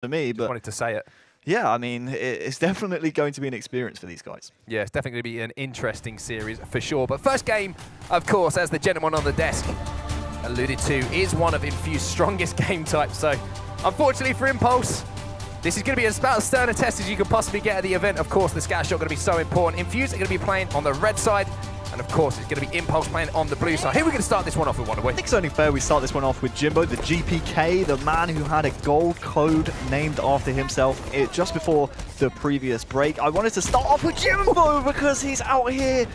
for me. But just wanted to say it. Yeah, I mean, it's definitely going to be an experience for these guys. Yeah, it's definitely going to be an interesting series for sure. But first game, of course, as the gentleman on the desk alluded to, is one of Infused's strongest game types. So, unfortunately for Impulse, this is going to be about as stern a test as you could possibly get at the event. Of course, the scatter shot going to be so important. Infused are going to be playing on the red side. And of course, it's going to be Impulse playing on the blue side. Who are we going to start this one off with, Wonderboy? I think it's only fair we start this one off with Jimbo, the GPK, the man who had a gold code named after himself just before the previous break. I wanted to start off with Jimbo because he's out here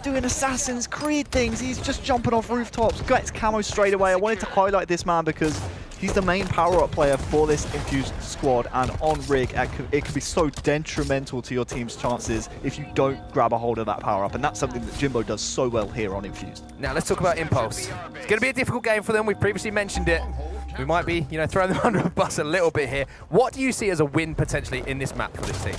doing Assassin's Creed things. He's just jumping off rooftops, gets camo straight away. I wanted to highlight this man because he's the main power-up player for this Infused squad, and on rig, it could be so detrimental to your team's chances if you don't grab a hold of that power-up, and that's something that Jimbo does so well here on Infused. Now let's talk about Impulse. It's going to be a difficult game for them. We've previously mentioned it. We might be, throwing them under a bus a little bit here. What do you see as a win potentially in this map for this team?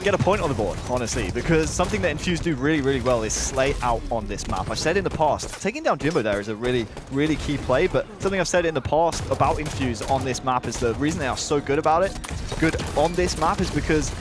Get a point on the board, honestly, because something that Infused do really, really well is slay out on this map. I've said in the past, taking down Jimbo there is a really, really key play, but something I've said in the past about Infused on this map is the reason they are so good about it, good on this map, is because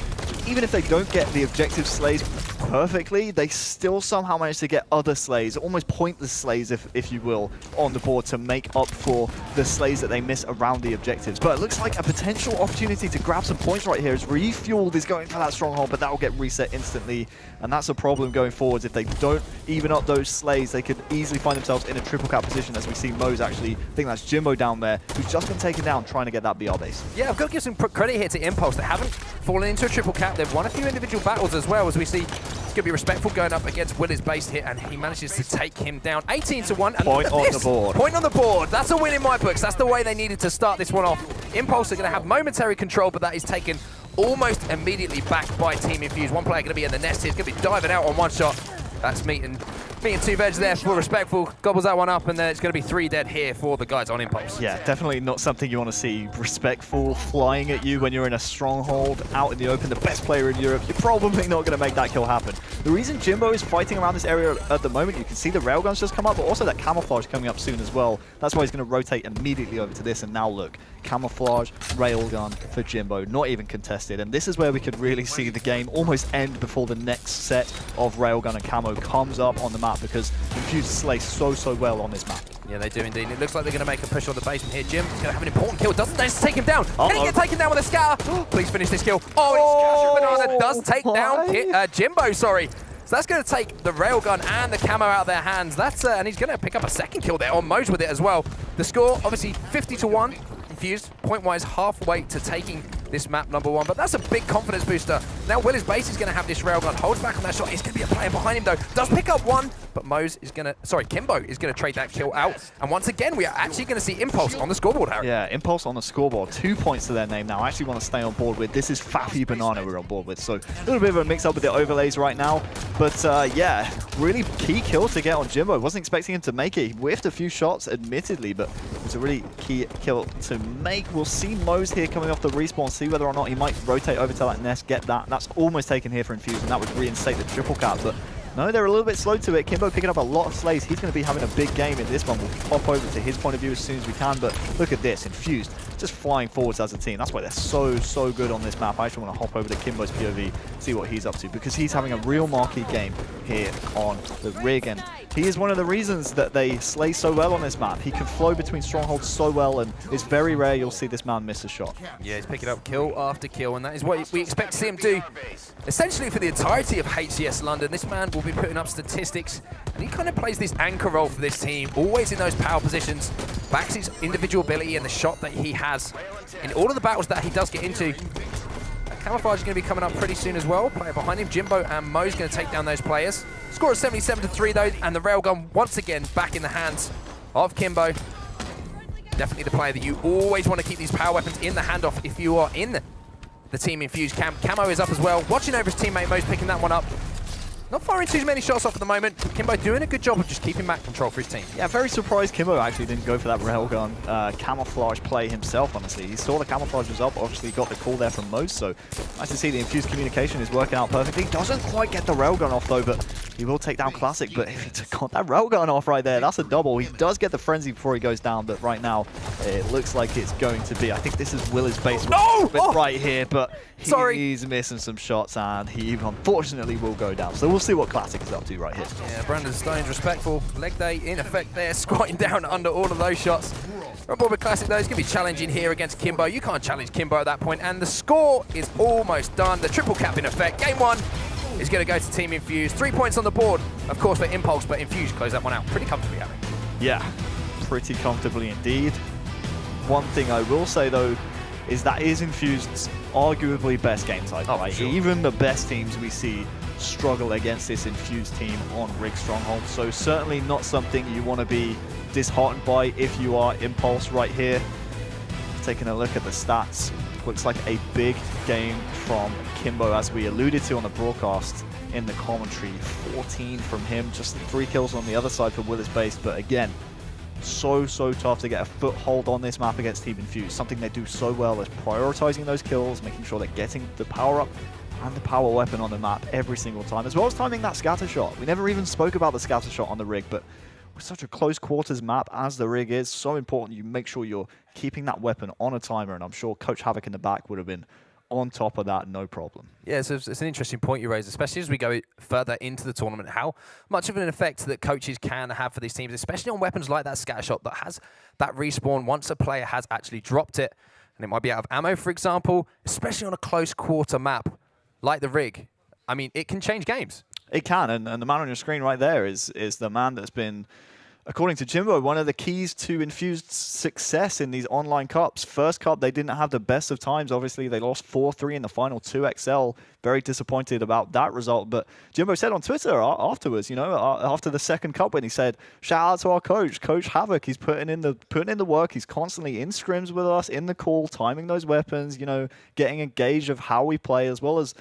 even if they don't get the objective slays perfectly, they still somehow manage to get other slays, almost pointless slays if you will, on the board to make up for the slays that they miss around the objectives. But it looks like a potential opportunity to grab some points right here as Refueled is going for that stronghold, but that will get reset instantly, and that's a problem going forwards. If they don't even up those slays, they could easily find themselves in a triple cap position, as we see Mo's actually, I think that's Jimbo down there, who's just been taken down trying to get that BR base. Yeah, I've got to give some credit here to Impulse. They haven't fallen into a triple cap. They've won a few individual battles as well, as we see. It's going to be respectful going up against Willis base here, and he manages to take him down 18-1. And point on the board. Point on the board. That's a win in my books. That's the way they needed to start this one off. Impulse are going to have momentary control, but that is taken almost immediately back by Team Infused. One player going to be in the nest here. He's going to be diving out on one shot. That's meat and two veg there for respectful. Gobbles that one up, and then it's going to be 3 dead here for the guys on Impulse. Yeah, definitely not something you want to see. Respectful flying at you when you're in a stronghold out in the open, the best player in Europe. You're probably not going to make that kill happen. The reason Jimbo is fighting around this area at the moment, you can see the railguns just come up, but also that camouflage coming up soon as well. That's why he's going to rotate immediately over to this, and now look, camouflage, railgun for Jimbo, not even contested. And this is where we could really see the game almost end before the next set of railgun and camo comes up on the map, because Infused slay so well on this map. Yeah, they do indeed. It looks like they're going to make a push on the basement here. Jim is going to have an important kill. Doesn't just take him down. Can he get taken down with a scatter? Please finish this kill. Oh, Banana does take down Jimbo, sorry. So that's going to take the railgun and the camo out of their hands. That's and he's going to pick up a second kill there on Moj with it as well. The score, obviously 50-1. Infused, point-wise, halfway to taking this map #1, but that's a big confidence booster. Now Willis base is going to have this railgun, holds back on that shot. It's going to be a player behind him though. Does pick up one, but Kimbo is going to trade that kill out. And once again, we are actually going to see Impulse on the scoreboard, Harry. Yeah, Impulse on the scoreboard. 2 points to their name now. I actually want to stay on board with. This is Faffy Banana we're on board with. So a little bit of a mix-up with the overlays right now. But yeah, really key kill to get on Jimbo. Wasn't expecting him to make it. He whiffed a few shots, admittedly, but it was a really key kill to make. We'll see Mose here coming off the respawn, see whether or not he might rotate over to that nest, get that. That's almost taken here for Infused, and that would reinstate the triple cap. But no, they're a little bit slow to it. Kimbo picking up a lot of slays. He's going to be having a big game in this one. We'll pop over to his point of view as soon as we can. But look at this, Infused just flying forwards as a team. That's why they're so good on this map. I actually want to hop over to Kimbo's POV, see what he's up to, because he's having a real marquee game here on the rig. And he is one of the reasons that they slay so well on this map. He can flow between strongholds so well, and it's very rare you'll see this man miss a shot. Yeah, he's picking up kill after kill, and that is what we expect to see him do essentially for the entirety of HCS London. This man will be putting up statistics, and he kind of plays this anchor role for this team, always in those power positions, backs his individual ability and the shot that he has in all of the battles that he does get into. Camouflage is going to be coming up pretty soon as well. Player behind him, Jimbo and Mo's going to take down those players. Score is 77-3 though, and the railgun once again back in the hands of Kimbo. Definitely the player that you always want to keep these power weapons in the handoff if you are in the Team Infused camp. Camo is up as well, watching over his teammate. Mo's picking that one up. Not firing too many shots off at the moment. Kimbo doing a good job of just keeping map control for his team. Yeah, very surprised Kimbo actually didn't go for that railgun camouflage play himself, honestly. He saw the camouflage was up, obviously got the call there from Mose, so nice to see the Infused communication is working out perfectly. Doesn't quite get the railgun off though, but he will take down Classic, but if he got that railgun off right there, that's a double. He does get the frenzy before he goes down, but right now it looks like it's going to be, I think this is Willis base right here, but he's missing some shots and he unfortunately will go down. So we'll see what Classic is up to right here. Yeah, Brandon Stone's respectful. Leg day in effect there, squatting down under all of those shots. Robert Classic though is going to be challenging here against Kimbo. You can't challenge Kimbo at that point, and the score is almost done. The triple cap in effect. Game 1 is going to go to Team Infused. 3 points on the board, of course, for Impulse, but Infused close that one out pretty comfortably, Harry. Yeah, pretty comfortably indeed. One thing I will say though is that is Infused's arguably best game type. Right? Sure. Even the best teams we see struggle against this Infused team on Rig Stronghold, so certainly not something you want to be disheartened by if you are Impulse right here. Taking a look at the stats, looks like a big game from Kimbo, as we alluded to on the broadcast in the commentary. 14 from him, just 3 kills on the other side for Willis base, but again, so tough to get a foothold on this map against Team Infused. Something they do so well is prioritizing those kills, making sure they're getting the power up and the power weapon on the map every single time, as well as timing that scatter shot. We never even spoke about the scatter shot on the rig, but with such a close quarters map as the rig is, so important you make sure you're keeping that weapon on a timer, and I'm sure Coach Havoc in the back would have been on top of that, no problem. Yeah, so it's an interesting point you raise, especially as we go further into the tournament, how much of an effect that coaches can have for these teams, especially on weapons like that scatter shot that has that respawn once a player has actually dropped it, and it might be out of ammo, for example, especially on a close quarter map like the rig. I mean, it can change games. It can, and the man on your screen right there is the man that's been, according to Jimbo, one of the keys to Infused's success in these online cups. First cup, they didn't have the best of times. Obviously, they lost 4-3 in the final 2XL. Very disappointed about that result. But Jimbo said on Twitter afterwards, you know, after the second cup win, he said, shout out to our coach, Coach Havoc. He's putting in the work. He's constantly in scrims with us, in the call, timing those weapons, you know, getting a gauge of how we play, as well as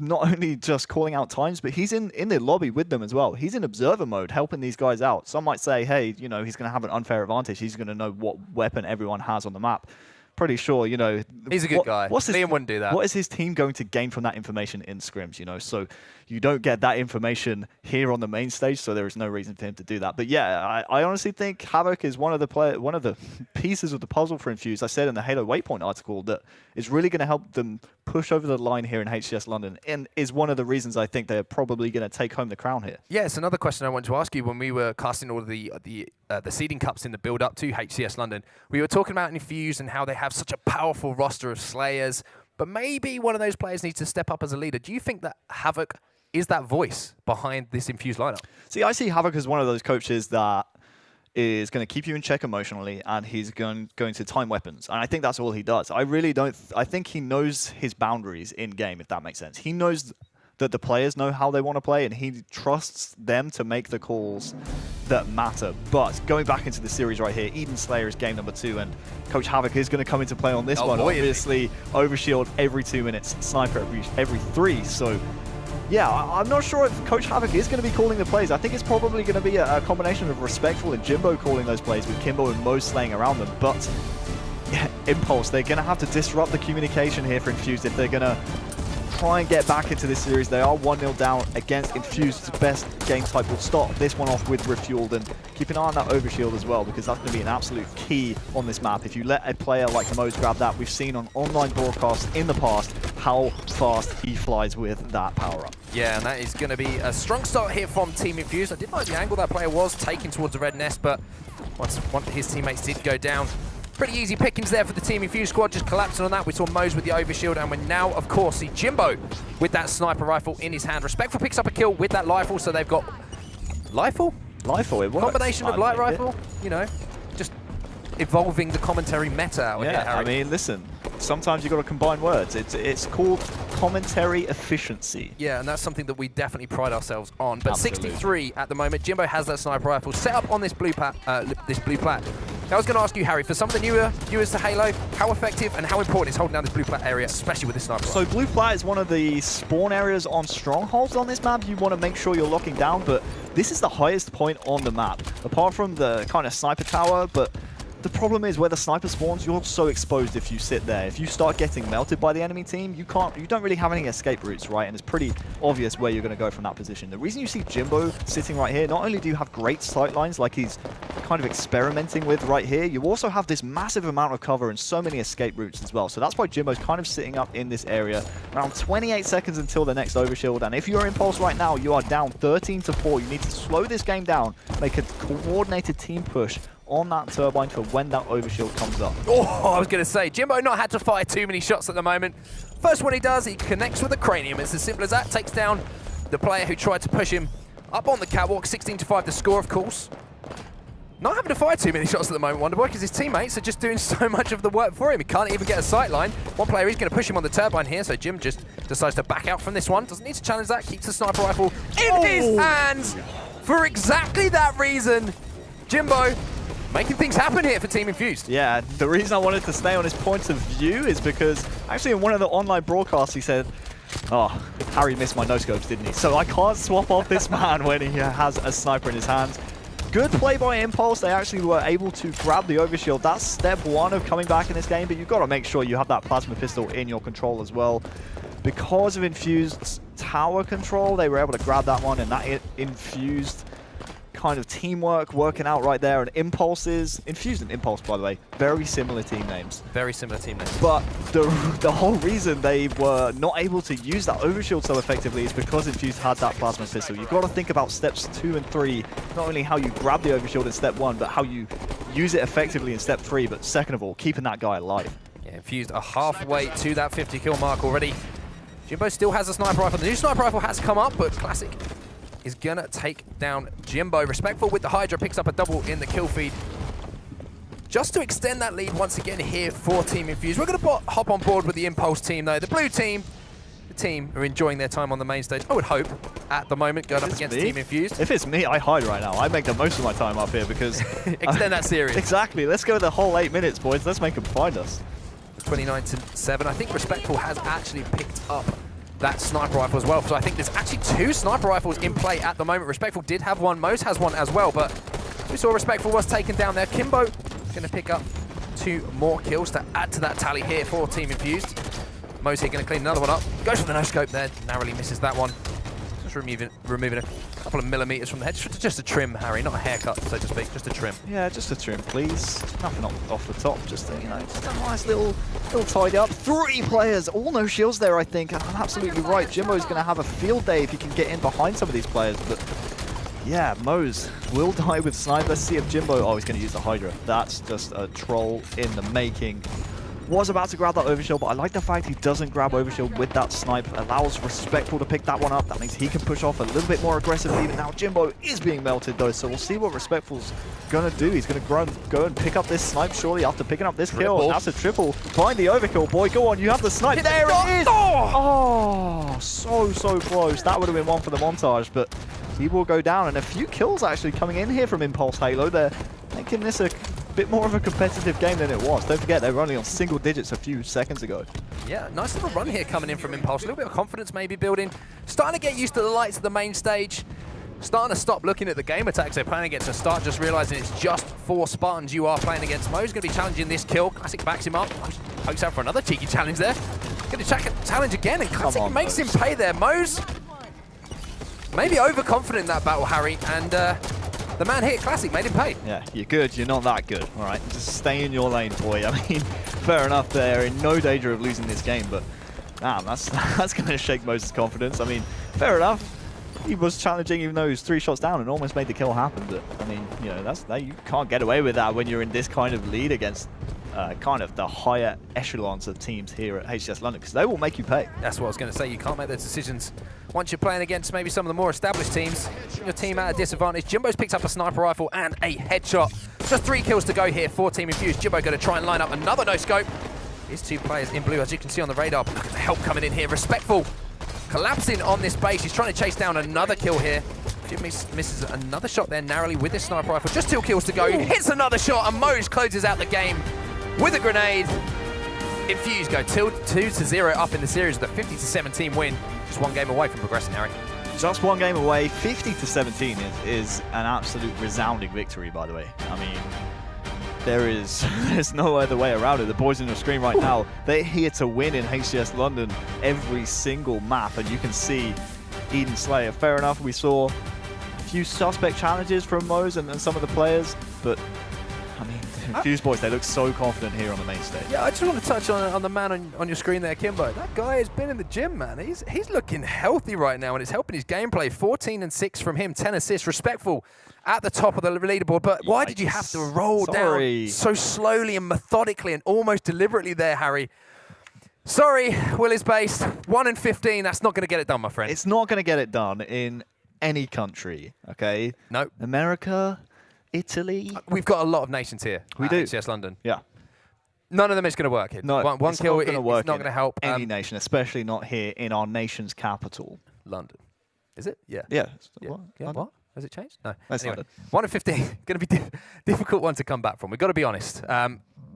not only just calling out times, but he's in the lobby with them as well. He's in observer mode, helping these guys out. Some might say, hey, you know, he's going to have an unfair advantage. He's going to know what weapon everyone has on the map. Pretty sure, you know. He's a good guy. Liam wouldn't do that. What is his team going to gain from that information in scrims, you know? So you don't get that information here on the main stage, so there is no reason for him to do that. But yeah, I honestly think Havoc is one of the pieces of the puzzle for Infused. I said in the Halo Waypoint article that is really going to help them push over the line here in HCS London, and is one of the reasons I think they're probably going to take home the crown here. Yes, another question I wanted to ask you when we were casting all of the seeding cups in the build-up to HCS London. We were talking about Infused and how they have such a powerful roster of Slayers, but maybe one of those players needs to step up as a leader. Do you think that Havoc is that voice behind this Infused lineup? See, I see Havoc as one of those coaches that is going to keep you in check emotionally, and he's going to time weapons. And I think that's all he does. I think he knows his boundaries in game, if that makes sense. He knows that the players know how they want to play, and he trusts them to make the calls that matter. But going back into the series right here, Eden Slayer is game number 2, and Coach Havoc is going to come into play on this one. Obviously, overshield every 2 minutes, sniper every 3. So yeah, I'm not sure if Coach Havoc is going to be calling the plays. I think it's probably going to be a combination of Respectful and Jimbo calling those plays, with Kimbo and Mo slaying around them. But yeah, Impulse, they're going to have to disrupt the communication here for Infused if they're going to try and get back into this series. They are 1-0 down against Infused's best game type. We'll start this one off with Refueled, and keep an eye on that overshield as well, because that's going to be an absolute key on this map. If you let a player like Mose grab that, we've seen on online broadcasts in the past how fast he flies with that power-up. Yeah, and that is going to be a strong start here from Team Infused. I did like the angle that player was taking towards the red nest, but once one of his teammates did go down, pretty easy pickings there for the Team Infused squad, just collapsing on that. We saw Mose with the overshield, and we now, of course, see Jimbo with that sniper rifle in his hand. Respectful picks up a kill with that rifle, so they've got... Rifle? Rifle, it works. Combination of light rifle, you know, just evolving the commentary meta out here, Harry. I mean, listen, sometimes you've got to combine words. It's called commentary efficiency. Yeah, and that's something that we definitely pride ourselves on. But Absolutely. 63 at the moment. Jimbo has that sniper rifle set up on this blue plat. Now, I was going to ask you, Harry, for some of the newer viewers to Halo, how effective and how important is holding down this blue plat area, especially with this sniper rifle? So blue plat is one of the spawn areas on strongholds on this map. You want to make sure you're locking down, but this is the highest point on the map, apart from the kind of sniper tower. But the problem is where the sniper spawns, you're so exposed if you sit there. If you start getting melted by the enemy team, you don't really have any escape routes, right? And it's pretty obvious where you're going to go from that position. The reason you see Jimbo sitting right here, not only do you have great sight lines like he's kind of experimenting with right here, you also have this massive amount of cover and so many escape routes as well. So that's why Jimbo's kind of sitting up in this area. Around 28 seconds until the next overshield, and if you're Impulse right now, you are down 13-4. You need to slow this game down, make a coordinated team push on that turbine for when that overshield comes up. Oh, I was going to say, Jimbo not had to fire too many shots at the moment. First one he does, he connects with the cranium. It's as simple as that. Takes down the player who tried to push him up on the catwalk. 16-5 the score, of course. Not having to fire too many shots at the moment, Wonderboy, because his teammates are just doing so much of the work for him. He can't even get a sight line. One player is going to push him on the turbine here, so Jim just decides to back out from this one. Doesn't need to challenge that, keeps the sniper rifle in his hands. For exactly that reason, Jimbo making things happen here for Team Infused. Yeah, the reason I wanted to stay on his point of view is because actually in one of the online broadcasts he said, oh, Harry missed my no-scopes, didn't he? So I can't swap off this man when he has a sniper in his hands. Good play by Impulse. They actually were able to grab the overshield. That's step one of coming back in this game, but you've got to make sure you have that plasma pistol in your control as well. Because of Infused's tower control, they were able to grab that one, and that Infused kind of teamwork working out right there. And Impulses, Infused and Impulse, by the way, very similar team names. Very similar team names. But the whole reason they were not able to use that overshield so effectively is because Infused had that plasma pistol. You've got to think about steps 2 and 3, not only how you grab the overshield in step 1, but how you use it effectively in step 3, but second of all, keeping that guy alive. Yeah, Infused are halfway to that 50 kill mark already. Jimbo still has a sniper rifle. The new sniper rifle has come up, but Classic is gonna take down Jimbo. Respectful with the Hydra, picks up a double in the kill feed. Just to extend that lead once again here for Team Infused. We're gonna hop on board with the Impulse team though. The blue team, the team are enjoying their time on the main stage. I would hope at the moment going up against Team Infused. If it's me, I hide right now. I make the most of my time up here because... extend that series. Exactly. Let's go the whole 8 minutes, boys. Let's make them find us. 29-7. I think Respectful has actually picked up that sniper rifle as well. So I think there's actually 2 sniper rifles in play at the moment. Respectful did have one. Mose has one as well, but we saw Respectful was taken down there. Kimbo going to pick up 2 more kills to add to that tally here for Team Infused. Mose here going to clean another one up. Goes for the no-scope there. Narrowly misses that one. Just removing a couple of millimeters from the head. Just a trim, Harry, not a haircut, so to speak. Just a trim. Yeah, just a trim, please. Nothing off the top. Just a, you know, just a nice little tidy up. 3 players, all no shields there, I think. And I'm absolutely right. Jimbo's going to have a field day if he can get in behind some of these players. But yeah, Mose will die with sniper. Let's see if Jimbo... Oh, he's going to use the Hydra. That's just a troll in the making. Was about to grab that overshield, but I like the fact he doesn't grab overshield with that snipe. Allows Respectful to pick that one up. That means he can push off a little bit more aggressively. But now Jimbo is being melted though, so we'll see what Respectful's gonna do. He's gonna go and pick up this snipe surely after picking up this kill. And that's a triple. Find the overkill, boy. Go on, you have the snipe. There it is! Oh, so close. That would have been one for the montage, but he will go down. And a few kills actually coming in here from Impulse Halo. They're making this a bit more of a competitive game than it was. Don't forget, they were only on single digits a few seconds ago. Yeah, nice little run here coming in from Impulse. A little bit of confidence maybe building. Starting to get used to the lights of the main stage. Starting to stop looking at the game attacks they're playing against and start just realizing it's just 4 Spartans you are playing against. Mo's going to be challenging this kill. Classic backs him up. Pokes out for another cheeky challenge there. Going to challenge again, and Classic makes him pay there. Mo's maybe overconfident in that battle, Harry, and the man here, Classic, made him pay. Yeah, you're good. You're not that good. All right, just stay in your lane, boy. I mean, fair enough. They're in no danger of losing this game, but damn, that's going to shake Moses' confidence. I mean, fair enough. He was challenging, even though he was 3 shots down and almost made the kill happen. But I mean, you know, you can't get away with that when you're in this kind of lead against kind of the higher echelons of teams here at HCS London, because they will make you pay. That's what I was going to say. You can't make those decisions once you're playing against maybe some of the more established teams. Your team at a disadvantage. Jimbo's picked up a sniper rifle and a headshot. Just 3 kills to go here for Team Infused. Jimbo going to try and line up another no-scope. These 2 players in blue, as you can see on the radar. Look at the help coming in here. Respectful collapsing on this base. He's trying to chase down another kill here. Jim misses another shot there narrowly with his sniper rifle. Just 2 kills to go. He hits another shot, and Mose closes out the game with a grenade. Infused go 2-0 up in the series with a 50-17 win. Just 1 game away from progressing, Harry. Just 1 game away. 50-17 is an absolute resounding victory, by the way. I mean, there's no other way around it. The boys on your screen right now, they're here to win in HCS London every single map, and you can see Eden Slayer. Fair enough, we saw a few suspect challenges from Mose and some of the players, but I mean, Infused boys, they look so confident here on the main stage. Yeah, I just want to touch on the man on your screen there, Kimbo. That guy has been in the gym, man. He's looking healthy right now, and it's helping his gameplay. 14 and 6 from him, 10 assists, respectful at the top of the leaderboard. But why did you have to roll down so slowly and methodically and almost deliberately there, Harry? Sorry, Will is based. 1 and 15, that's not going to get it done, my friend. It's not going to get it done in any country, okay? Nope. America, Italy. We've got a lot of nations here. We do. HCS London. Yeah. None of them is going to work here. No, one kill is not going to help. Any nation, especially not here in our nation's capital. London. Is it? Yeah. Yeah. What? Has it changed? No. That's anyway, London. 1 and 15, going to be difficult one to come back from. We've got to be honest.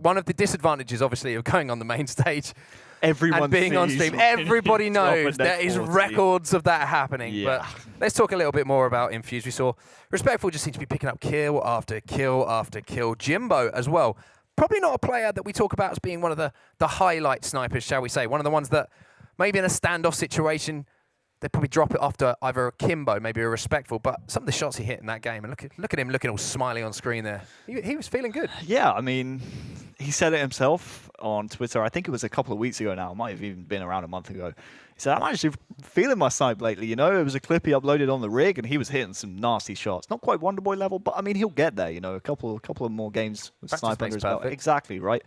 One of the disadvantages, obviously, of going on the main stage Everyone and being on stream, everybody knows there is records of that happening. Yeah. But let's talk a little bit more about Infused. We saw Respectful just seems to be picking up kill after kill after kill. Jimbo as well. Probably not a player that we talk about as being one of the highlight snipers, shall we say. One of the ones that maybe in a standoff situation, they'd probably drop it after either a Kimbo, maybe a Respectful. But some of the shots he hit in that game, and look at him looking all smiley on screen there. He was feeling good. Yeah, I mean, he said it himself on Twitter. I think it was a couple of weeks ago now. It might have even been around a month ago. He said, I'm actually feeling my snipe lately, you know? It was a clip he uploaded on the rig, and he was hitting some nasty shots. Not quite Wonderboy level, but I mean, he'll get there, you know? A couple of more games with snipe under his belt. Exactly, right?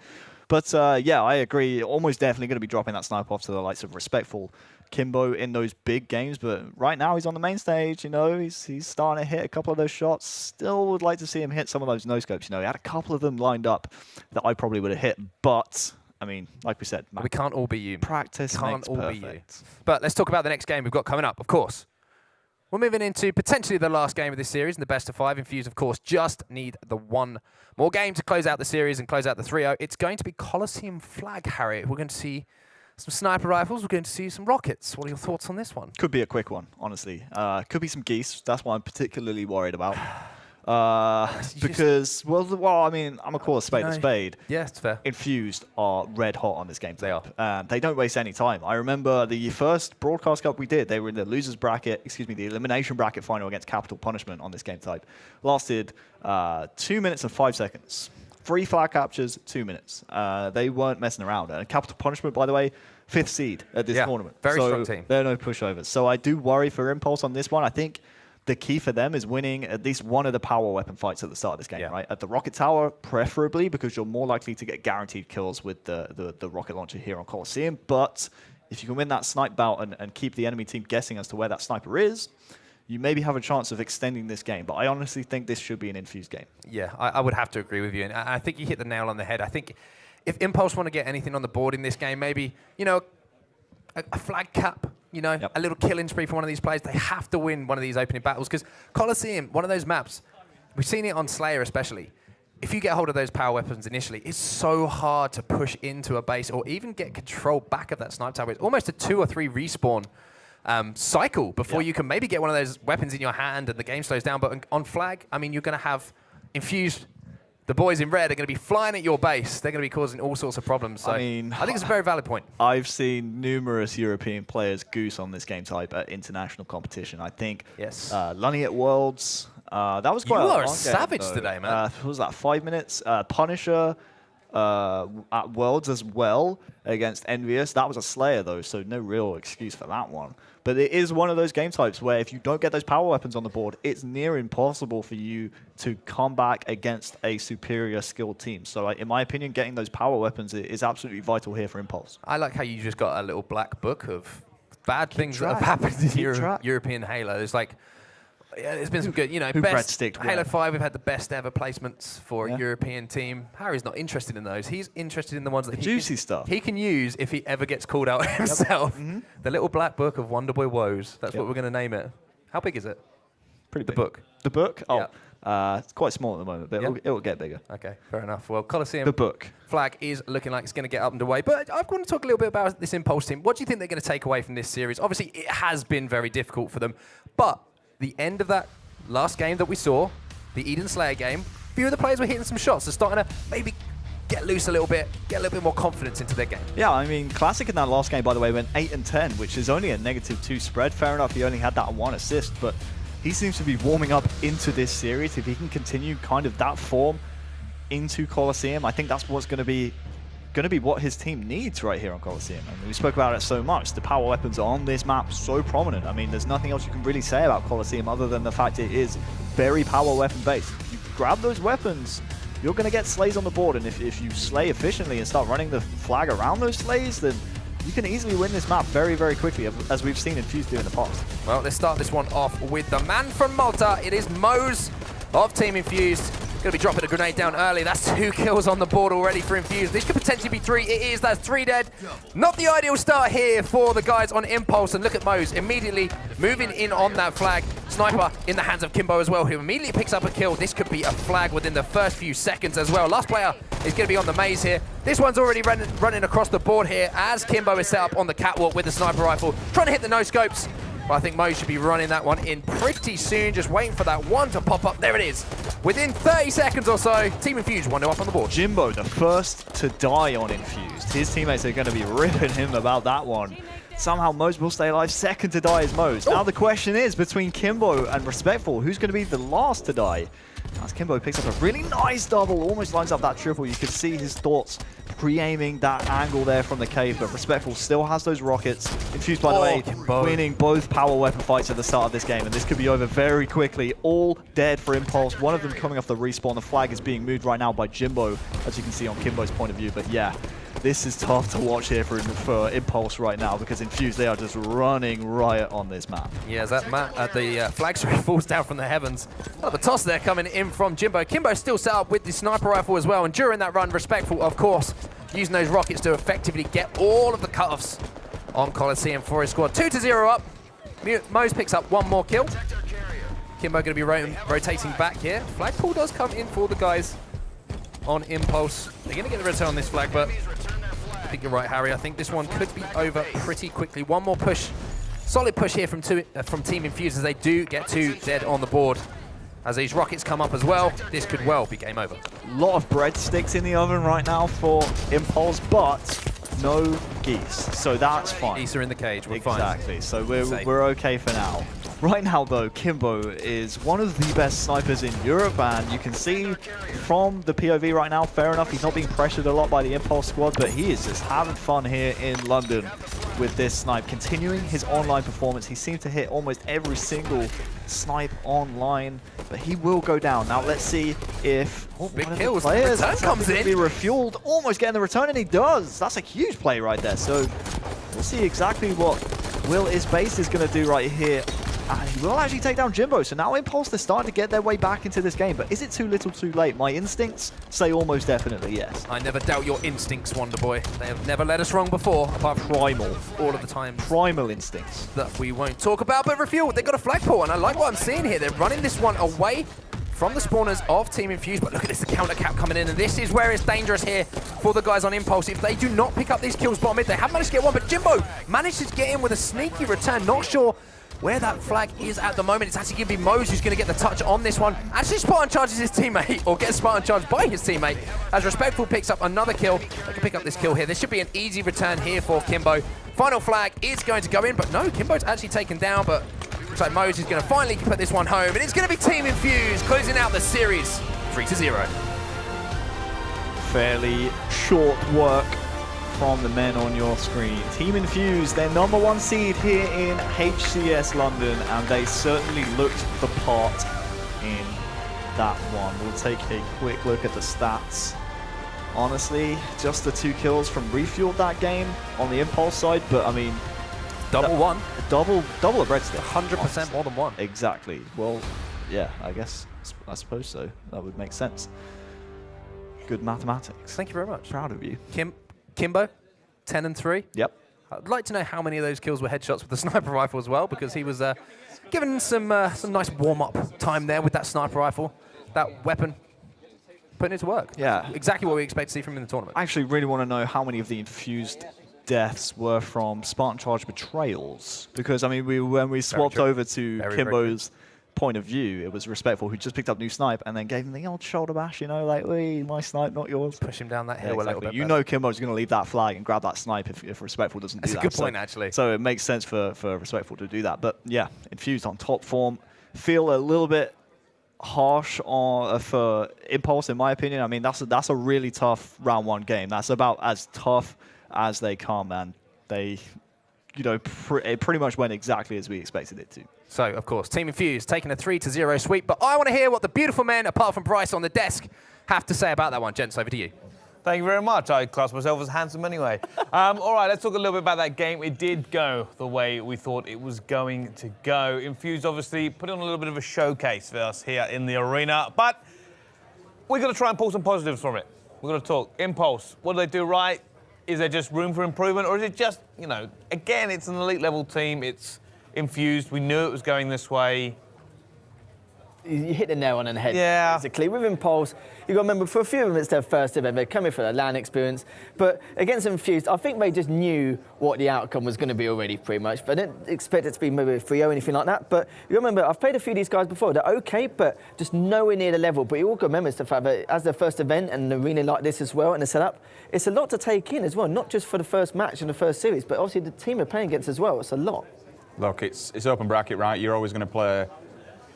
But yeah, I agree. Almost definitely going to be dropping that snipe off to the likes of Respectful, Kimbo in those big games. But right now, he's on the main stage, you know? He's starting to hit a couple of those shots. Still would like to see him hit some of those no-scopes, you know? He had a couple of them lined up that I probably would have hit, but I mean, like we said, we can't all be you. Practice can't all perfect. be you. But let's talk about the next game we've got coming up, of course. We're moving into potentially the last game of this series in the best of 5. Infused, of course, just need the 1 more game to close out the series and close out the 3-0. It's going to be Coliseum Flag, Harry. We're going to see some sniper rifles. We're going to see some rockets. What are your thoughts on this one? Could be a quick one, honestly. Could be some geese. That's what I'm particularly worried about. Because, well, I mean, I'm going to call a spade a spade. Yeah, it's fair. Infused are red hot on this game. They are. They don't waste any time. I remember the first broadcast cup we did, they were in the losers bracket, the elimination bracket final against Capital Punishment on this game type. Lasted 2 minutes and 5 seconds. 3 flag captures, 2 minutes. They weren't messing around. And Capital Punishment, by the way, 5th seed at this tournament. Very strong team. They're no pushovers. So I do worry for Impulse on this one. I think the key for them is winning at least one of the power weapon fights at the start of this game, right? At the Rocket Tower, preferably, because you're more likely to get guaranteed kills with the rocket launcher here on Coliseum. But if you can win that snipe bout and keep the enemy team guessing as to where that sniper is, you maybe have a chance of extending this game. But I honestly think this should be an Infused game. Yeah, I would have to agree with you. And I think you hit the nail on the head. I think if Impulse want to get anything on the board in this game, maybe, you know, a flag cap, you know, a little killing spree for one of these players. They have to win one of these opening battles because Coliseum, one of those maps, we've seen it on Slayer especially. If you get hold of those power weapons initially, it's so hard to push into a base or even get control back of that snipe tower. It's almost a 2 or 3 respawn cycle before you can maybe get one of those weapons in your hand and the game slows down. But on flag, I mean, you're going to have Infused. The boys in red are going to be flying at your base. They're going to be causing all sorts of problems. So I mean, I think it's a very valid point. I've seen numerous European players goose on this game type at international competition. I think Lunny at Worlds, that was quite a long game, savage today, man. What was that, 5 minutes? Punisher at Worlds as well against Envious. That was a Slayer, though, so no real excuse for that one. But it is one of those game types where if you don't get those power weapons on the board, it's near impossible for you to come back against a superior skilled team. So in my opinion, getting those power weapons is absolutely vital here for Impulse. I like how you just got a little black book of bad things that have happened in European Halo. It's like, yeah, there's been some good, you know, best Halo 5, we've had the best ever placements for a European team. Harry's not interested in those. He's interested in the ones that juicy stuff he can use if he ever gets called out himself. The little black book of Wonderboy woes. That's what we're going to name it. How big is it? Pretty big. The book. The book? Oh, Yeah. it's quite small at the moment, but it'll get bigger. Okay, fair enough. Well, Coliseum The book. flag is looking like it's going to get up and away. But I want to talk a little bit about this Impulse team. What do you think they're going to take away from this series? Obviously, it has been very difficult for them. But the end of that last game that we saw, the Eden Slayer game, a few of the players were hitting some shots. They're starting to maybe get loose a little bit, get a little bit more confidence into their game. Yeah, I mean, Classic in that last game, by the way, went 8 and 10, which is only a -2 spread. Fair enough, he only had that 1 assist, but he seems to be warming up into this series. If he can continue kind of that form into Coliseum, I think that's what's going to be what his team needs right here on Coliseum. I mean, we spoke about it so much. The power weapons on this map so prominent. I mean, there's nothing else you can really say about Coliseum other than the fact it is very power weapon based. If you grab those weapons, you're going to get slays on the board, and if you slay efficiently and start running the flag around those slays, then you can easily win this map very, very quickly, as we've seen Infused do in the past. Well, let's start this one off with the man from Malta. It is Mose of Team Infused. Going to be dropping a grenade down early. That's 2 kills on the board already for Infused. This could potentially be 3. It is. That's 3 dead. Not the ideal start here for the guys on Impulse. And look at Mose immediately moving in on that flag. Sniper in the hands of Kimbo as well, who immediately picks up a kill. This could be a flag within the first few seconds as well. Last player is going to be on the maze here. This one's already running across the board here as Kimbo is set up on the catwalk with the sniper rifle, trying to hit the no-scopes. But I think Mo should be running that one in pretty soon, just waiting for that one to pop up. There it is. Within 30 seconds or so, Team Infused 1-0 up on the board. Jimbo, the first to die on Infused. His teammates are going to be ripping him about that one. Somehow Mose will stay alive. Second to die is Mose. Now the question is, between Kimbo and Respectful, who's going to be the last to die? As Kimbo picks up a really nice double, almost lines up that triple. You can see his thoughts pre-aiming that angle there from the cave, but Respectful still has those rockets. Infused, by the way, Kimbo winning both power weapon fights at the start of this game, and this could be over very quickly. All dead for Impulse. One of them coming off the respawn. The flag is being moved right now by Jimbo, as you can see on Kimbo's point of view, but yeah. This is tough to watch here for Impulse right now, because Infused, they are just running riot on this map. Yeah, as that the flag falls down from the heavens. Oh, the toss there coming in from Jimbo. Kimbo's still set up with the sniper rifle as well, and during that run, Respectful, of course, using those rockets to effectively get all of the cutoffs on Coliseum for his squad. 2-0 up. Mose picks up 1 more kill. Kimbo going to be rotating back here. Flag pull does come in for the guys on Impulse. They're going to get the return on this flag, but I think you're right, Harry. I think this one could be over pretty quickly. One more push. Solid push here from Team Infused as they do get 2 dead on the board. As these rockets come up as well, this could well be game over. A lot of breadsticks in the oven right now for Impulse, but no geese. So that's fine. Geese are in the cage. We're fine. Exactly. So we're okay for now. Right now, though, Kimbo is one of the best snipers in Europe, and you can see from the POV right now, fair enough, he's not being pressured a lot by the Impulse squad, but he is just having fun here in London with this snipe, continuing his online performance. He seemed to hit almost every single snipe online, but he will go down. Now, let's see if big one of kills. the players Return comes in. be refueled, almost getting the return, and he does. That's a huge play right there. So we'll see exactly what Will is Base is going to do right here. And he will actually take down Jimbo. So now Impulse, they're starting to get their way back into this game. But is it too little too late? My instincts say almost definitely yes. I never doubt your instincts, Wonder Boy. They have never led us wrong before, apart from Primal. all of the times Primal instincts. that we won't talk about. But Refuel, they've got a flagpole, and I like what I'm seeing here. They're running this one away from the spawners of Team Infused, but look at this, the counter cap coming in, and this is where it's dangerous here for the guys on Impulse. If they do not pick up these kills bottom mid, they have managed to get one, but Jimbo manages to get in with a sneaky return. Not sure where that flag is at the moment. It's actually going to be Mose who's going to get the touch on this one. Actually, Spartan charges his teammate, or gets Spartan charged by his teammate, as Respectful picks up another kill. They can pick up this kill here. This should be an easy return here for Kimbo. Final flag is going to go in, but no, Kimbo's actually taken down, but looks like Mose is going to finally put this one home, and it's going to be Team Infused closing out the series 3-0. Fairly short work from the men on your screen. Team Infused, their #1 seed here in HCS London, and they certainly looked the part in that one. We'll take a quick look at the stats. Honestly, just the 2 kills from Refueled that game on the Impulse side, but I mean, Double one. double a breadstick. 100% more than one. Exactly. Well, yeah, I suppose so. That would make sense. Good mathematics. Thank you very much. Proud of you. Kimbo, 10-3. Yep. I'd like to know how many of those kills were headshots with the sniper rifle as well, because he was given some nice warm-up time there with that sniper rifle, that weapon, putting it to work. Yeah. Exactly what we expect to see from him in the tournament. I actually really want to know how many of the Infused deaths were from Spartan Charge betrayals. Because, I mean, when we swapped over to Kimbo's point of view, it was Respectful, who just picked up new snipe and then gave him the old shoulder bash, you know, like, "Wee, my snipe, not yours." Push him down that hill Yeah, a little exactly. bit. You know Kimbo's going to leave that flag and grab that snipe if Respectful doesn't do that. That's a good point, actually. So it makes sense for Respectful to do that. But yeah, Infused on top form. Feel a little bit harsh for Impulse, in my opinion. I mean, that's a really tough round one game. That's about as tough as they come, and they, you know, it pretty much went exactly as we expected it to. So, of course, Team Infused taking a 3-0 sweep, but I want to hear what the beautiful men, apart from Bryce on the desk, have to say about that one. Gents, over to you. Thank you very much. I class myself as handsome anyway. All right, let's talk a little bit about that game. It did go the way we thought it was going to go. Infused obviously put on a little bit of a showcase for us here in the arena, but we're going to try and pull some positives from it. We're going to talk Impulse. What do they do right? Is there just room for improvement, or is it just, you know, again, it's an elite level team. It's Infused. We knew it was going this way. You hit the nail on the head, Yeah. basically. With Impulse, you've got to remember, for a few of them, it's their first event. They're coming for their LAN experience. But against Infused, I think they just knew what the outcome was going to be already, pretty much. But I didn't expect it to be maybe 3-0 or anything like that. But you remember, I've played a few of these guys before. They're OK, but just nowhere near the level. But you all got to remember, it's the fact that as their first event and an arena like this as well, and the setup, it's a lot to take in as well, not just for the first match and the first series, but obviously the team they're playing against as well. It's a lot. Look, it's open bracket, right? You're always going to play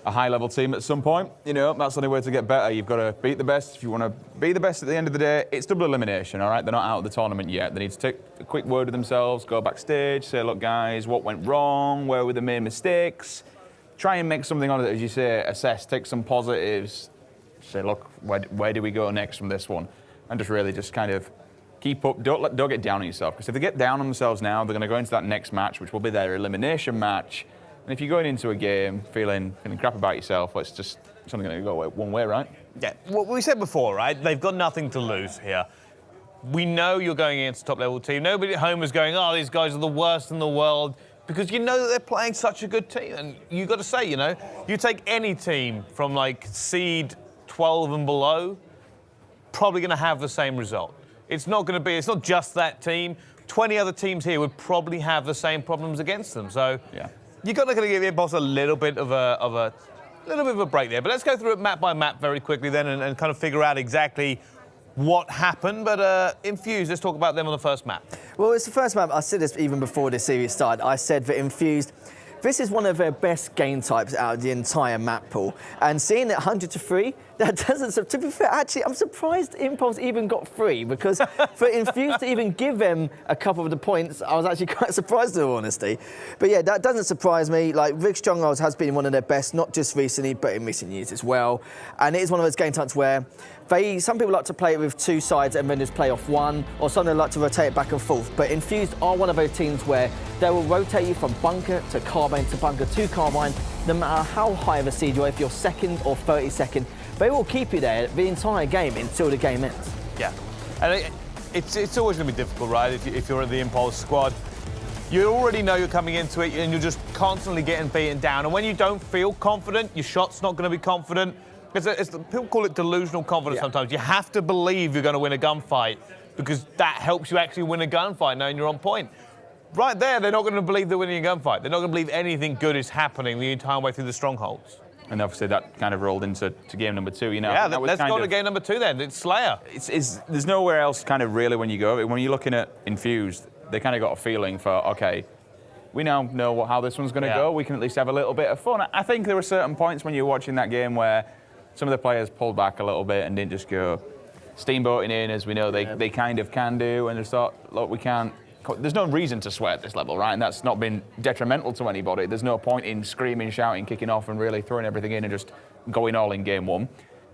a high-level team at some point. You know, that's the only way to get better. You've got to beat the best. If you want to be the best at the end of the day, it's double elimination, all right? They're not out of the tournament yet. They need to take a quick word with themselves, go backstage, say, look, guys, what went wrong? Where were the main mistakes? Try and make something out of it, as you say, assess, take some positives, say, look, where do we go next from this one? And just really just kind of keep up, don't get down on yourself. Because if they get down on themselves now, they're going to go into that next match, which will be their elimination match. And if you're going into a game feeling crap about yourself, well, it's just something going to go one way, right? Yeah, what we said before, right? They've got nothing to lose here. We know you're going against a top-level team. Nobody at home is going, oh, these guys are the worst in the world, because you know that they're playing such a good team. And you've got to say, you know, you take any team from, like, seed 12 and below, probably going to have the same result. It's not just that team. 20 other teams here would probably have the same problems against them. So Yeah. you've got to give Impulse a little bit of a break there. But let's go through it map by map very quickly then and kind of figure out exactly what happened. But Infused, let's talk about them on the first map. Well, it's the first map. I said this even before the series started. I said that Infused, this is one of their best game types out of the entire map pool. And seeing it 100-3, that doesn't, to be fair, actually, I'm surprised Impulse even got 3, because for Infused to even give them a couple of the points, I was actually quite surprised, in all honesty. But yeah, that doesn't surprise me. Like, Rick Strongholds has been one of their best, not just recently, but in recent years as well. And it is one of those game types where some people like to play it with 2 sides and then just play off 1, or some like to rotate it back and forth. But Infused are one of those teams where they will rotate you from bunker to carbine to bunker to carbine, no matter how high of a seed you are, if you're second or 32nd. They will keep you there the entire game until the game ends. Yeah, and it's always going to be difficult, right? If you're in the Impulse squad, you already know you're coming into it and you're just constantly getting beaten down. And when you don't feel confident, your shot's not going to be confident. People call it delusional confidence sometimes. You have to believe you're going to win a gunfight, because that helps you actually win a gunfight knowing you're on point. Right there, they're not going to believe they're winning a gunfight. They're not going to believe anything good is happening the entire way through the strongholds. And obviously that kind of rolled into game number 2, you know. Yeah, let's go to game number 2 then. It's Slayer. There's nowhere else kind of really when you go. When you're looking at Infused, they kind of got a feeling for, okay, we now know how this one's going to go. We can at least have a little bit of fun. I think there were certain points when you're watching that game where some of the players pulled back a little bit and didn't just go steamboating in, as we know they kind of can do, and just thought, look, we can't. There's no reason to sweat at this level, right? And that's not been detrimental to anybody. There's no point in screaming, shouting, kicking off, and really throwing everything in and just going all in game 1.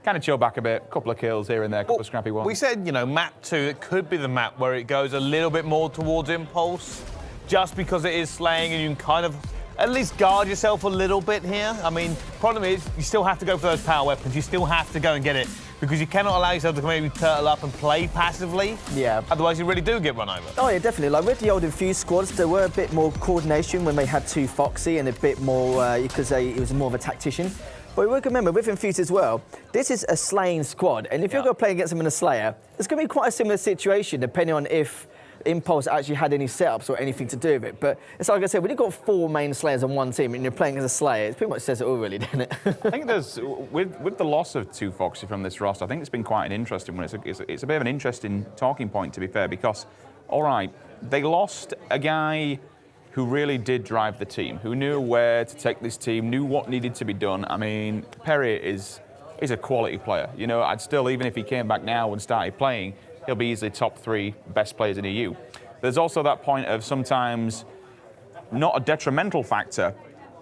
Kind of chill back a bit, couple of kills here and there, couple of scrappy ones. We said, you know, map 2, it could be the map where it goes a little bit more towards Impulse, just because it is slaying and you can kind of at least guard yourself a little bit here. I mean, problem is, you still have to go for those power weapons. You still have to go and get it. because you cannot allow yourself to maybe turtle up and play passively. Yeah. Otherwise, you really do get run over. Oh yeah, definitely. Like with the old Infused squads, there were a bit more coordination when they had 2 Foxy and a bit more because he was more of a tactician. But we remember with Infused as well, this is a slaying squad, and if you're going to play against them in a Slayer, it's going to be quite a similar situation depending on if Impulse actually had any setups or anything to do with it. But it's like I said, when you've got 4 main Slayers on one team and you're playing as a Slayer, it pretty much says it all, really, doesn't it? I think there's, with the loss of 2 Foxy from this roster, I think it's been quite an interesting one. It's a bit of an interesting talking point, to be fair, because, all right, they lost a guy who really did drive the team, who knew where to take this team, knew what needed to be done. I mean, Perry is a quality player. You know, I'd still, even if he came back now and started playing, he'll be easily top 3 best players in EU. There's also that point of sometimes not a detrimental factor,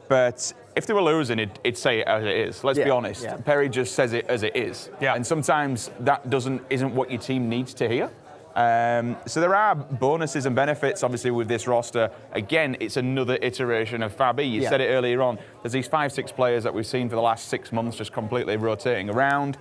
but if they were losing, it'd say it as it is. Let's be honest. Yeah. Perry just says it as it is. Yeah. And sometimes that isn't what your team needs to hear. So there are bonuses and benefits, obviously, with this roster. Again, it's another iteration of Fabi. You said it earlier on. There's these 5-6 players that we've seen for the last 6 months just completely rotating around.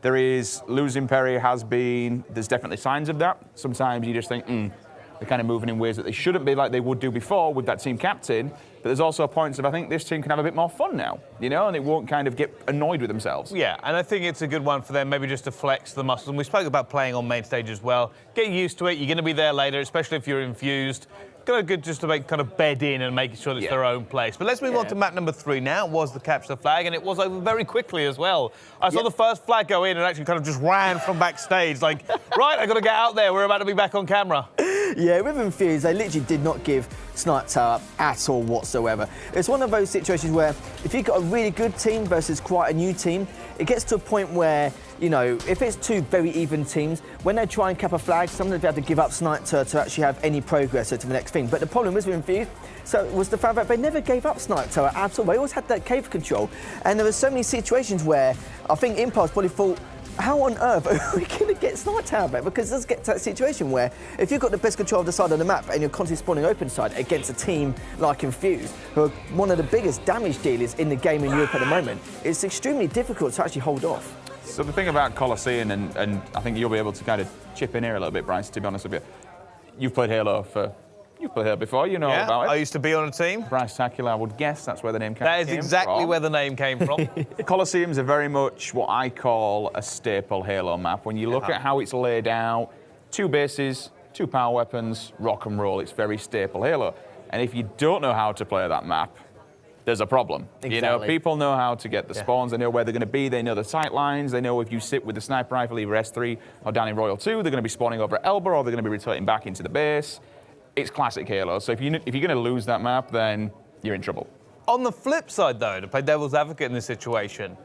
There is, losing Perry has been, there's definitely signs of that. Sometimes you just think, they're kind of moving in ways that they shouldn't be like they would do before with that team captain. But there's also points of, I think this team can have a bit more fun now, you know, and it won't kind of get annoyed with themselves. Yeah, and I think it's a good one for them, maybe just to flex the muscles. And we spoke about playing on main stage as well. Get used to it. You're going to be there later, especially if you're Infused. Kind of good just to make kind of bed in and make sure it's their own place. But let's move on to map number 3 now. It was the capture the flag, and it was over very quickly as well. I saw the first flag go in and actually kind of just ran from backstage, like, right, I got to get out there. We're about to be back on camera. Yeah, with Infused, they literally did not give Snipe Tower at all whatsoever. It's one of those situations where if you've got a really good team versus quite a new team, it gets to a point where, you know, if it's 2 very even teams, when they try and cap a flag, sometimes they have to give up Snipe Tower to actually have any progress to the next thing. But the problem is with Infused, so was the fact that they never gave up Snipe Tower at all. They always had that cave control. And there were so many situations where I think Impulse probably thought, how on earth are we going to get Snipe Tower back? Because it does get to that situation where if you've got the best control of the side of the map and you're constantly spawning open side against a team like Infused, who are one of the biggest damage dealers in the game in Europe at the moment, it's extremely difficult to actually hold off. So the thing about Colosseum, and I think you'll be able to kind of chip in here a little bit, Bryce, to be honest with you. You've played Halo before, you know all about it. I used to be on a team. Bryce Tacular, I would guess that's where the name came from. That is exactly where the name came from. Colosseums are very much what I call a staple Halo map. When you look at how it's laid out, 2 bases, 2 power weapons, rock and roll, it's very staple Halo. And if you don't know how to play that map, there's a problem. Exactly. You know, people know how to get the spawns, they know where they're going to be, they know the sight lines, they know if you sit with the sniper rifle, either S3 or down in Royal 2, they're going to be spawning over at Elba or they're going to be rotating back into the base. It's classic Halo, so if you're going to lose that map, then you're in trouble. On the flip side, though, to play devil's advocate in this situation,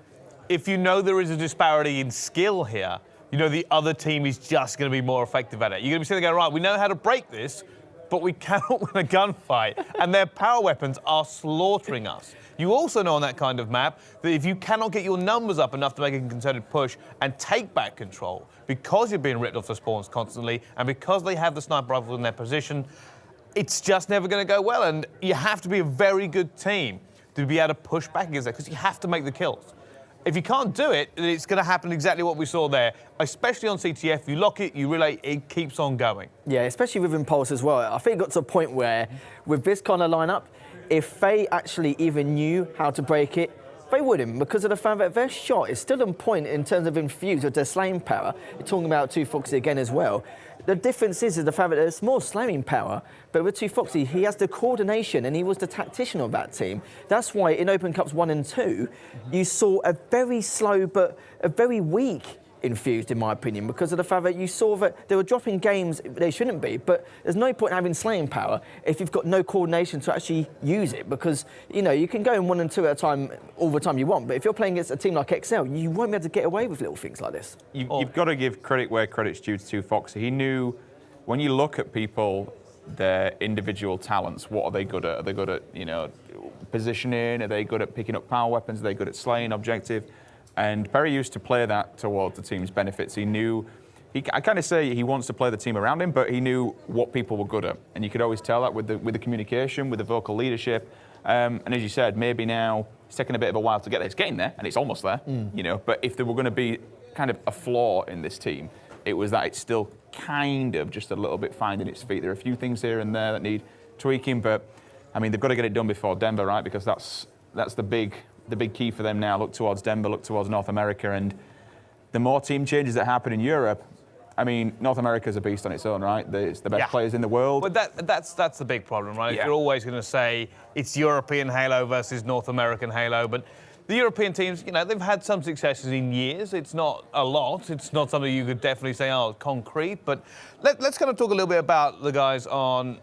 if you know there is a disparity in skill here, you know the other team is just going to be more effective at it. You're going to be sitting there going, right, we know how to break this, but we cannot win a gunfight, and their power weapons are slaughtering us. You also know on that kind of map that if you cannot get your numbers up enough to make a concerted push and take back control, because you're being ripped off the spawns constantly, and because they have the sniper rifles in their position, it's just never going to go well. And you have to be a very good team to be able to push back against that, because you have to make the kills. If you can't do it, then it's going to happen exactly what we saw there, especially on CTF. You lock it, you relay, it keeps on going. Yeah, especially with Impulse as well. I think it got to a point where, with this kind of lineup, if they actually even knew how to break it, they wouldn't, because of the fact that their shot is still on point in terms of Infused with their slaying power. You're talking about 2 Foxy again as well. The difference is the fact that there's more slaying power, but with 2 Foxy, he has the coordination and he was the tactician of that team. That's why in Open Cups 1 and 2, you saw a very slow but a very weak Infused, in my opinion, because of the fact that you saw that they were dropping games they shouldn't be, but there's no point in having slaying power if you've got no coordination to actually use it, because, you know, you can go in 1 and 2 at a time all the time you want, but if you're playing against a team like XL, you won't be able to get away with little things like this. You've got to give credit where credit's due to Foxy. He knew, when you look at people, their individual talents, what are they good at? Are they good at, you know, positioning? Are they good at picking up power weapons? Are they good at slaying objective? And Perry used to play that towards the team's benefits. He knew, I kind of say he wants to play the team around him, but he knew what people were good at. And you could always tell that with the communication, with the vocal leadership. And as you said, maybe now it's taken a bit of a while to get there. It's getting there, and it's almost there, you know. But if they were going to be kind of a flaw in this team. It was that it's still kind of just a little bit finding its feet. There are a few things here and there that need tweaking, but I mean, they've got to get it done before Denver, right? Because that's the big key for them now. Look towards Denver, look towards North America, and the more team changes that happen in Europe, I mean, North America's a beast on its own, right? It's the best players in the world. But that's the big problem, right? Yeah. You're always going to say it's European Halo versus North American Halo, but the European teams, you know, they've had some successes in years. It's not a lot. It's not something you could definitely say, oh, concrete. But let's kind of talk a little bit about the guys on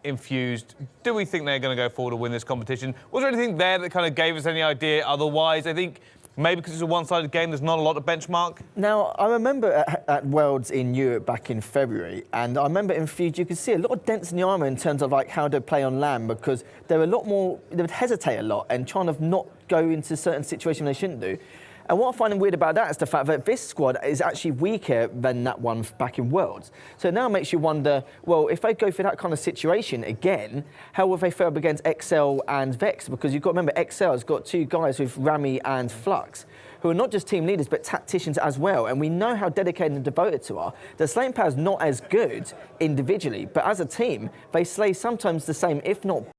Infused. Do we think they're going to go forward and win this competition? Was there anything there that kind of gave us any idea otherwise? I think maybe because it's a one-sided game, there's not a lot to benchmark. Now, I remember at Worlds in Europe back in February, and I remember in Infused, you could see a lot of dents in the armour in terms of like how they play on land, because they were a lot more, they would hesitate a lot and trying to not go into certain situations they shouldn't do. And what I find weird about that is the fact that this squad is actually weaker than that one back in Worlds. So it now makes you wonder, well, if they go for that kind of situation again, how will they fare up against XL and Vex? Because you've got to remember, XL has got two guys with Rami and Flux, who are not just team leaders, but tacticians as well. And we know how dedicated and devoted to are. The slaying power is not as good individually, but as a team, they slay sometimes the same, if not